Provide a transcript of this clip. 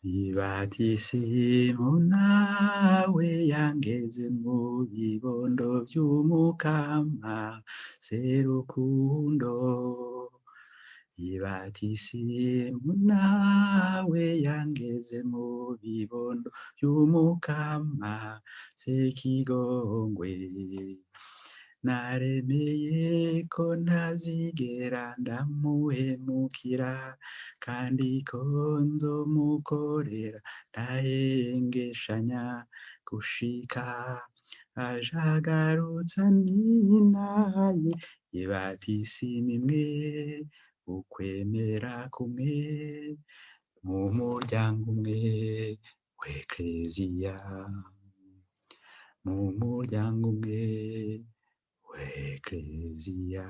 Rw'ibatisimu nawe yangeze mu bibondo vy'Umukama serukundo. Rw'ibatisimu nawe yangeze mu bibondo vy'Umukama sekigongwe. Naremeye ko ntazigera ndamuhemukira kandi ko nzomukorera ntahengeshanya gushika ajagarutsa nintaye. Rw'ibatisimu imwe, ukwemera kumwe, mu muryango umwe w'Ekleziya, mu muryango umwe w'Ekleziya.